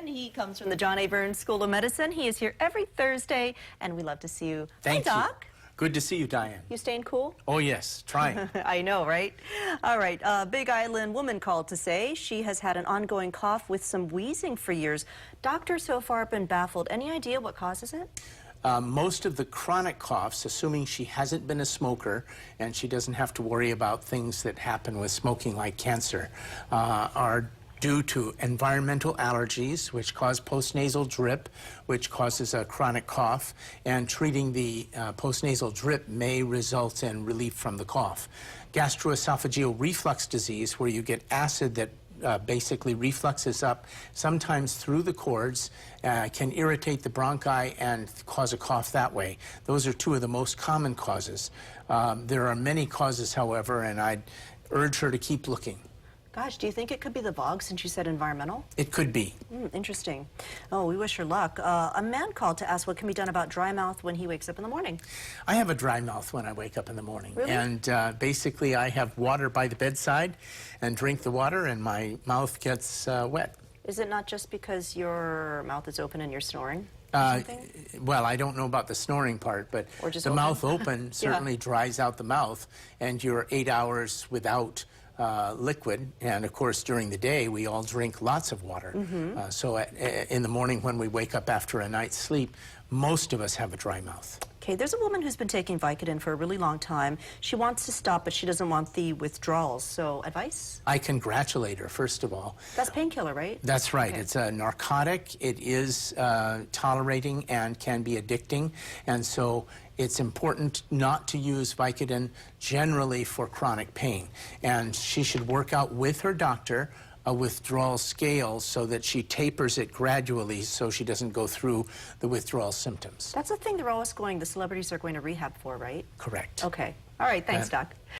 Ryan. He comes from the John A. Burns School of Medicine. He is here every Thursday, and we love to see you. Thank Hi, you. Doc. Good to see you, Diane. You staying cool? Oh, yes, trying. I know, right? All right, a Big Island woman called to say she has had an ongoing cough with some wheezing for years. Doctors so far have been baffled. Any idea what causes it? Most of the chronic coughs, assuming she hasn't been a smoker and she doesn't have to worry about things that happen with smoking like cancer, are due to environmental allergies, which cause postnasal drip, which causes a chronic cough, and treating the postnasal drip may result in relief from the cough. Gastroesophageal reflux disease, where you get acid that basically refluxes up, sometimes through the cords, can irritate the bronchi and cause a cough that way. Those are two of the most common causes. There are many causes, however, and I'd urge her to keep looking. Gosh, do you think it could be the VOG since you said environmental? It could be. Interesting. Oh, we wish her luck. A man called to ask what can be done about dry mouth when he wakes up in the morning. I have a dry mouth when I wake up in the morning. Really? And basically I have water by the bedside and drink the water and my mouth gets wet. Is it not just because your mouth is open and you're snoring? Well, I don't know about the snoring part, but Or just the open? mouth open certainly dries out the mouth, and you're 8 hours without liquid. And of course, during the day, we all drink lots of water. So in the morning when we wake up after a night's sleep, most of us have a dry mouth. Okay, there's a woman who's been taking Vicodin for a really long time. She wants to stop, but she doesn't want the withdrawals. So, advice? I congratulate her, first of all. That's painkiller, right? That's right. Okay. It's a narcotic. It is tolerating and can be addicting. And so it's important not to use Vicodin generally for chronic pain. And she should work out with her doctor a withdrawal scale so that she tapers it gradually so she doesn't go through the withdrawal symptoms. That's the thing they're always going, the celebrities are going to rehab for, right? Correct. Okay. All right, thanks, Doc.